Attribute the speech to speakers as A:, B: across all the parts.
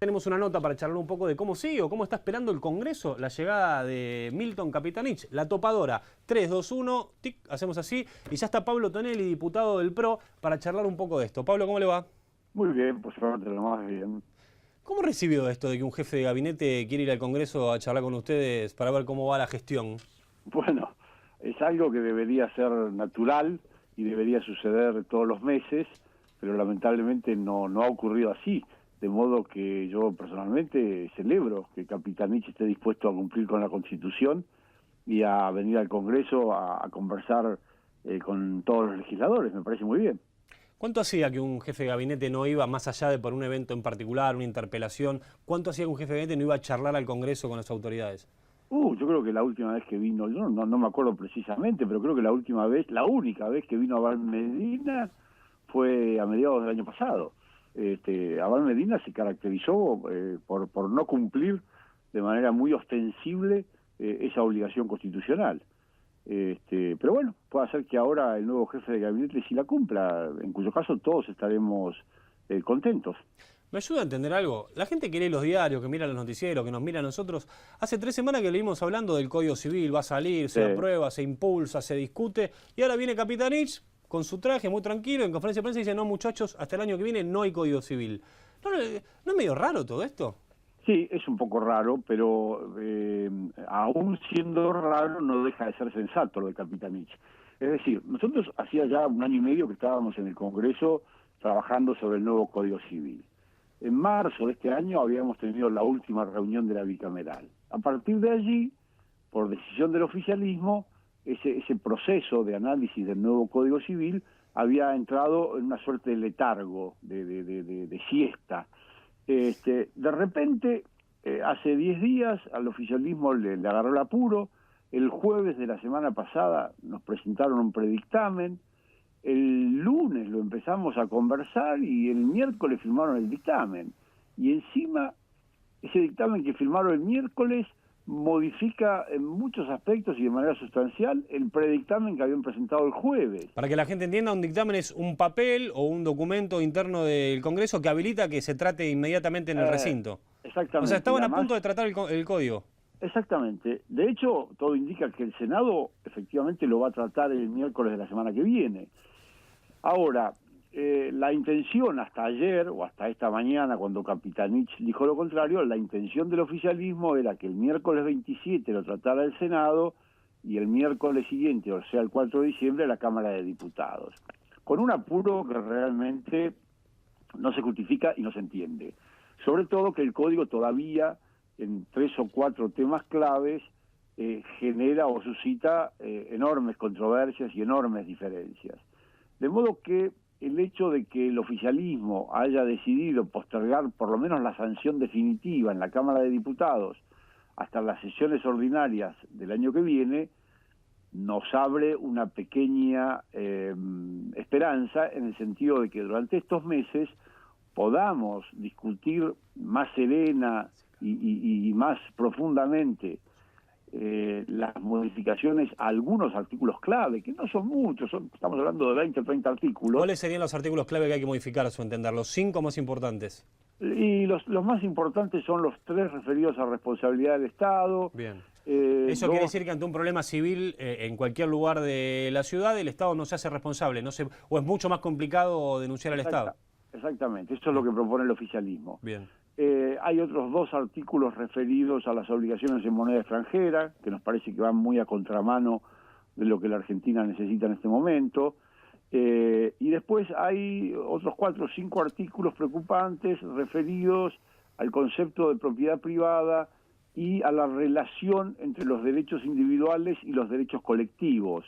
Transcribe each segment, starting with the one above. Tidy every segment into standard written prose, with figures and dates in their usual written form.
A: Tenemos una nota para charlar un poco de cómo sigue o cómo está esperando el Congreso la llegada de Milton Capitanich, la topadora. 3, 2, 1, tic, hacemos así. Y ya está Pablo Tonelli, diputado del PRO, para charlar un poco de esto. Pablo, ¿cómo le va?
B: Muy bien, pues suerte, lo más bien.
A: ¿Cómo recibió esto de que un jefe de gabinete quiere ir al Congreso a charlar con ustedes para ver cómo va la gestión?
B: Bueno, es algo que debería ser natural y debería suceder todos los meses, pero lamentablemente no ha ocurrido así. De modo que yo personalmente celebro que Capitanich esté dispuesto a cumplir con la Constitución y a venir al Congreso a conversar con todos los legisladores. Me parece muy bien.
A: ¿Cuánto hacía que un jefe de gabinete no iba más allá de por un evento en particular, una interpelación? ¿Cuánto hacía que un jefe de gabinete no iba a charlar al Congreso con las autoridades?
B: Yo creo que la última vez que vino, yo no me acuerdo precisamente, pero creo que la única vez que vino Abal Medina fue a mediados del año pasado. Abal Medina se caracterizó por no cumplir de manera muy ostensible esa obligación constitucional. Pero bueno, puede ser que ahora el nuevo jefe de gabinete sí la cumpla, en cuyo caso todos estaremos contentos.
A: ¿Me ayuda a entender algo? La gente que lee los diarios, que mira los noticieros, que nos mira a nosotros, hace 3 semanas que le vimos hablando del Código Civil, va a salir, se aprueba, se impulsa, se discute, y ahora viene Capitanich con su traje muy tranquilo, en conferencia de prensa dice, no muchachos, hasta el año que viene no hay Código Civil. ¿No es medio raro todo esto?
B: Sí, es un poco raro, pero aún siendo raro no deja de ser sensato lo de Capitanich. Es decir, nosotros hacía ya 1 año y medio que estábamos en el Congreso trabajando sobre el nuevo Código Civil. En marzo de este año habíamos tenido la última reunión de la bicameral. A partir de allí, por decisión del oficialismo, ese proceso de análisis del nuevo Código Civil había entrado en una suerte de letargo, de siesta. De repente, hace 10 días, al oficialismo le agarró el apuro. El jueves de la semana pasada nos presentaron un predictamen. El lunes lo empezamos a conversar y el miércoles firmaron el dictamen. Y encima, ese dictamen que firmaron el miércoles modifica en muchos aspectos y de manera sustancial el predictamen que habían presentado el jueves.
A: Para que la gente entienda, un dictamen es un papel o un documento interno del Congreso que habilita que se trate inmediatamente en el recinto.
B: Exactamente.
A: O sea, estaban a punto de tratar el código.
B: Exactamente. De hecho, todo indica que el Senado efectivamente lo va a tratar el miércoles de la semana que viene. Ahora, la intención hasta ayer o hasta esta mañana, cuando Capitanich dijo lo contrario, la intención del oficialismo era que el miércoles 27 lo tratara el Senado y el miércoles siguiente, o sea, el 4 de diciembre, la Cámara de Diputados. Con un apuro que realmente no se justifica y no se entiende. Sobre todo que el Código todavía, en 3 o 4 temas claves, genera o suscita enormes controversias y enormes diferencias. De modo que el hecho de que el oficialismo haya decidido postergar por lo menos la sanción definitiva en la Cámara de Diputados hasta las sesiones ordinarias del año que viene, nos abre una pequeña esperanza en el sentido de que durante estos meses podamos discutir más serena y más profundamente las modificaciones a algunos artículos clave, que no son muchos, estamos hablando de 20 o 30 artículos.
A: ¿Cuáles serían los artículos clave que hay que modificar a su entender? Los 5 más importantes.
B: Y los más importantes son los 3 referidos a responsabilidad del Estado.
A: Bien. Eso quiere decir que ante un problema civil en cualquier lugar de la ciudad el Estado no se hace responsable, o es mucho más complicado denunciar al Estado.
B: Exactamente, eso es lo que propone el oficialismo.
A: Bien.
B: Hay otros 2 artículos referidos a las obligaciones en moneda extranjera, que nos parece que van muy a contramano de lo que la Argentina necesita en este momento. Y después hay otros 4 o 5 artículos preocupantes referidos al concepto de propiedad privada y a la relación entre los derechos individuales y los derechos colectivos.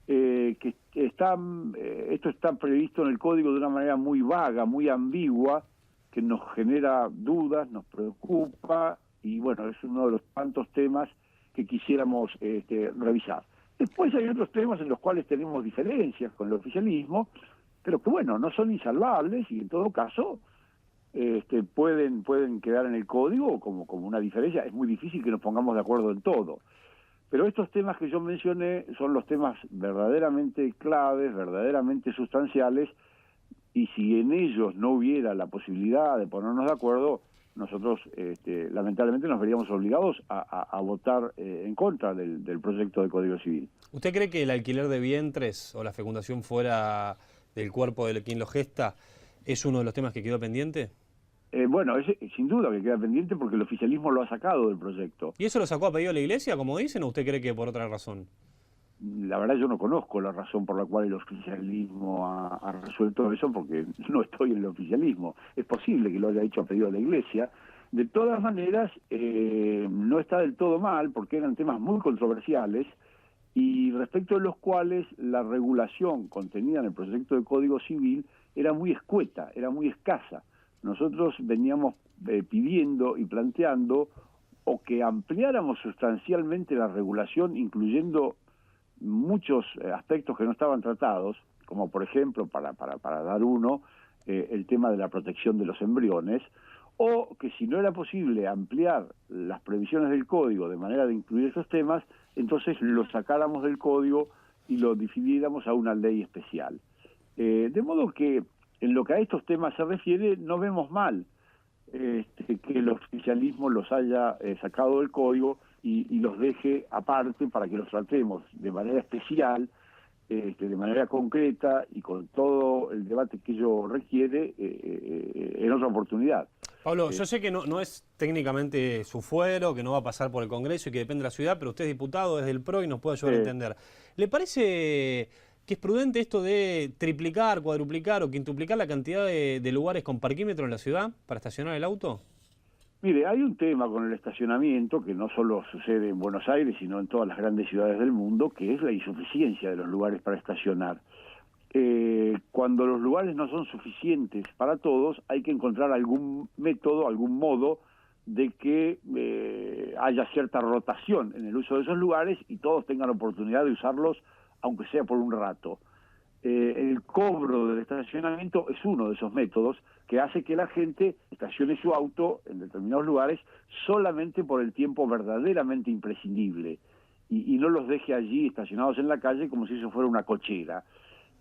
B: Esto está previsto en el Código de una manera muy vaga, muy ambigua, que nos genera dudas, nos preocupa, y bueno, es uno de los tantos temas que quisiéramos revisar. Después hay otros temas en los cuales tenemos diferencias con el oficialismo, pero que bueno, no son insalvables y en todo caso pueden quedar en el código como una diferencia. Es muy difícil que nos pongamos de acuerdo en todo. Pero estos temas que yo mencioné son los temas verdaderamente claves, verdaderamente sustanciales, y si en ellos no hubiera la posibilidad de ponernos de acuerdo, nosotros lamentablemente nos veríamos obligados a votar en contra del proyecto de Código Civil.
A: ¿Usted cree que el alquiler de vientres o la fecundación fuera del cuerpo de quien lo gesta es uno de los temas que quedó pendiente?
B: Bueno, sin duda que queda pendiente porque el oficialismo lo ha sacado del proyecto.
A: ¿Y eso lo sacó a pedido de la Iglesia, como dicen, o usted cree que por otra razón?
B: La verdad yo no conozco la razón por la cual el oficialismo ha resuelto eso porque no estoy en el oficialismo. Es posible que lo haya hecho a pedido de la Iglesia. De todas maneras, no está del todo mal porque eran temas muy controversiales y respecto de los cuales la regulación contenida en el proyecto de Código Civil era muy escueta, era muy escasa. Nosotros veníamos pidiendo y planteando o que ampliáramos sustancialmente la regulación, incluyendo muchos aspectos que no estaban tratados, como por ejemplo, para dar uno, el tema de la protección de los embriones, o que si no era posible ampliar las previsiones del código de manera de incluir esos temas, entonces lo sacáramos del código y lo dividiéramos a una ley especial. De modo que en lo que a estos temas se refiere, no vemos mal que el oficialismo los haya sacado del código y los deje aparte para que los tratemos de manera especial, de manera concreta y con todo el debate que ello requiere en otra oportunidad.
A: Pablo, yo sé que no es técnicamente su fuero, que no va a pasar por el Congreso y que depende de la ciudad, pero usted es diputado, es del PRO y nos puede ayudar a entender. ¿Le parece que es prudente esto de triplicar, cuadruplicar o quintuplicar la cantidad de lugares con parquímetro en la ciudad para estacionar el auto?
B: Mire, hay un tema con el estacionamiento que no solo sucede en Buenos Aires, sino en todas las grandes ciudades del mundo, que es la insuficiencia de los lugares para estacionar. Cuando los lugares no son suficientes para todos, hay que encontrar algún método, algún modo de que haya cierta rotación en el uso de esos lugares y todos tengan oportunidad de usarlos, aunque sea por un rato. El cobro del estacionamiento es uno de esos métodos que hace que la gente estacione su auto en determinados lugares solamente por el tiempo verdaderamente imprescindible y no los deje allí estacionados en la calle como si eso fuera una cochera.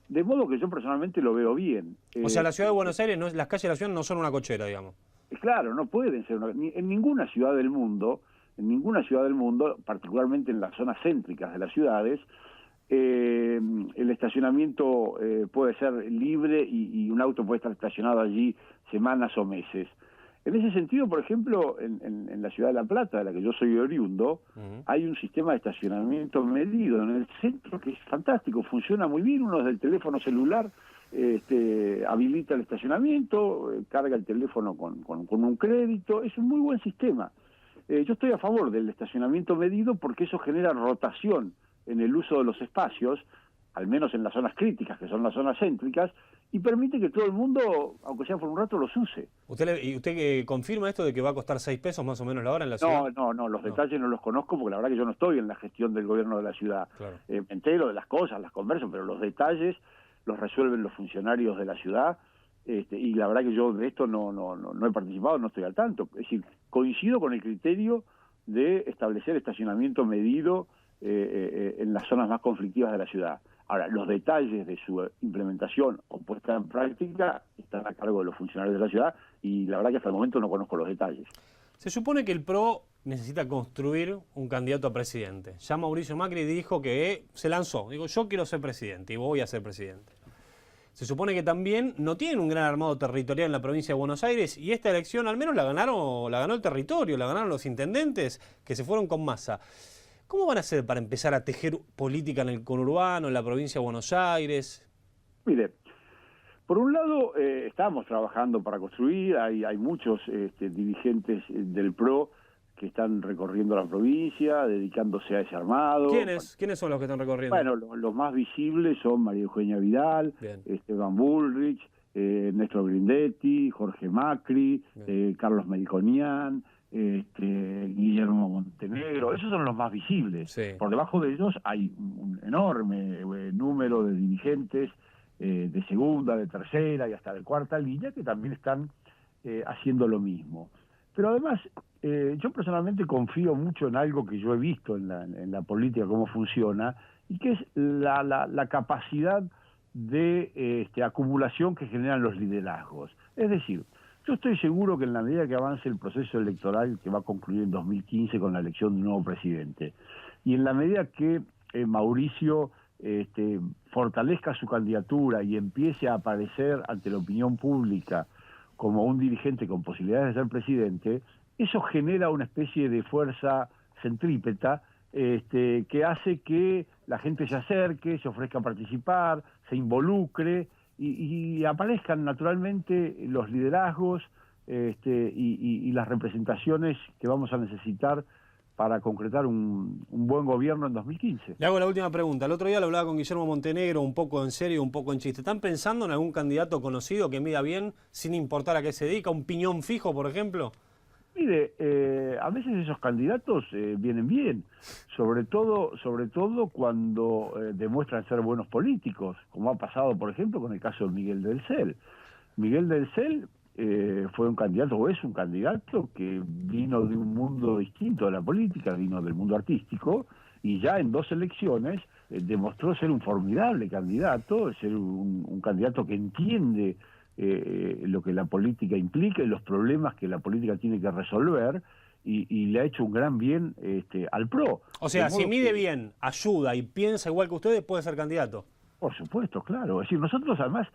B: De modo que yo personalmente lo veo bien.
A: O sea, la ciudad de Buenos Aires, las calles de la ciudad no son una cochera, digamos.
B: Claro, no pueden ser en ninguna ciudad del mundo, particularmente en las zonas céntricas de las ciudades, el estacionamiento puede ser libre y un auto puede estar estacionado allí semanas o meses. En ese sentido, por ejemplo, en la ciudad de La Plata, de la que yo soy oriundo, hay un sistema de estacionamiento medido en el centro que es fantástico, funciona muy bien. Uno desde el teléfono celular habilita el estacionamiento, carga el teléfono con un crédito, es un muy buen sistema. Yo estoy a favor del estacionamiento medido porque eso genera rotación en el uso de los espacios, al menos en las zonas críticas, que son las zonas céntricas, y permite que todo el mundo, aunque sea por un rato, los use.
A: ¿Y usted confirma esto de que va a costar 6 pesos más o menos la hora en la ciudad?
B: No, los detalles no los conozco porque la verdad que yo no estoy en la gestión del gobierno de la ciudad.
A: Claro.
B: Me entero de las cosas, las converso, pero los detalles los resuelven los funcionarios de la ciudad, y la verdad que yo de esto no he participado, no estoy al tanto. Es decir, coincido con el criterio de establecer estacionamiento medido en las zonas más conflictivas de la ciudad. Ahora, los detalles de su implementación o puesta en práctica están a cargo de los funcionarios de la ciudad y la verdad que hasta el momento no conozco los detalles.
A: Se supone que el PRO necesita construir un candidato a presidente. Ya Mauricio Macri dijo que se lanzó. Digo, yo quiero ser presidente y voy a ser presidente. Se supone que también no tienen un gran armado territorial en la provincia de Buenos Aires y esta elección al menos la ganó el territorio, la ganaron los intendentes que se fueron con masa. ¿Cómo van a hacer para empezar a tejer política en el conurbano, en la provincia de Buenos Aires?
B: Mire, por un lado estamos trabajando para construir, hay muchos dirigentes del PRO que están recorriendo la provincia, dedicándose a ese armado.
A: ¿Quiénes son los que están recorriendo?
B: Bueno, los más visibles son María Eugenia Vidal, Esteban Bullrich, Néstor Grindetti, Jorge Macri, Carlos Melconian, Guillermo Montenegro. Esos son los más visibles.
A: Sí.
B: Por debajo de ellos hay un enorme número de dirigentes de segunda, de tercera y hasta de cuarta línea que también están haciendo lo mismo. Pero además, yo personalmente confío mucho en algo que yo he visto en la política, cómo funciona, y que es la capacidad de acumulación que generan los liderazgos. Es decir, Yo estoy seguro que en la medida que avance el proceso electoral que va a concluir en 2015 con la elección de un nuevo presidente, y en la medida que Mauricio fortalezca su candidatura y empiece a aparecer ante la opinión pública como un dirigente con posibilidades de ser presidente, eso genera una especie de fuerza centrípeta que hace que la gente se acerque, se ofrezca a participar, se involucre y aparezcan naturalmente los liderazgos y las representaciones que vamos a necesitar para concretar un buen gobierno en 2015.
A: Le hago la última pregunta. El otro día lo hablaba con Guillermo Montenegro, un poco en serio, un poco en chiste. ¿Están pensando en algún candidato conocido que mida bien, sin importar a qué se dedica? ¿Un piñón fijo, por ejemplo?
B: Mire, a veces esos candidatos vienen bien, sobre todo cuando demuestran ser buenos políticos, como ha pasado, por ejemplo, con el caso de Miguel del Cel. Miguel del Cel fue un candidato, o es un candidato, que vino de un mundo distinto de la política, vino del mundo artístico, y ya en 2 elecciones demostró ser un formidable candidato, ser un candidato que entiende lo que la política implica y los problemas que la política tiene que resolver, y le ha hecho un gran bien al PRO.
A: O sea, si mide bien, ayuda y piensa igual que ustedes, puede ser candidato.
B: Por supuesto, claro. Es decir, nosotros además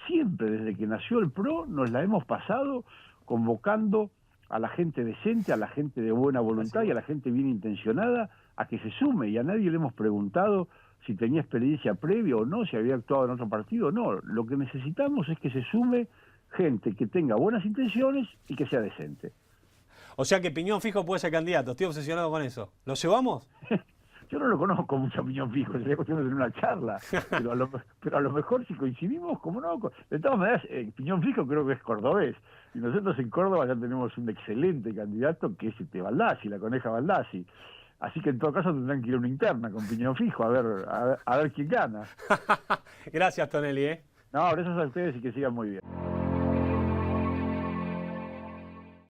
B: siempre desde que nació el PRO nos la hemos pasado convocando a la gente decente, a la gente de buena voluntad y a la gente bien intencionada a que se sume, y a nadie le hemos preguntado si tenía experiencia previa o no, si había actuado en otro partido o no. Lo que necesitamos es que se sume gente que tenga buenas intenciones y que sea decente.
A: O sea que piñón fijo puede ser candidato, estoy obsesionado con eso. ¿Lo llevamos?
B: Yo no lo conozco mucho a piñón fijo, sería cuestión de tener una charla, pero a lo mejor si coincidimos, como no. De todas maneras, piñón fijo creo que es cordobés, y nosotros en Córdoba ya tenemos un excelente candidato que es Baldassi, la coneja Baldassi. Así que en todo caso tendrán que ir a una interna con piñón fijo a ver quién gana.
A: Gracias, Tonelli.
B: No, gracias a ustedes y que sigan muy bien.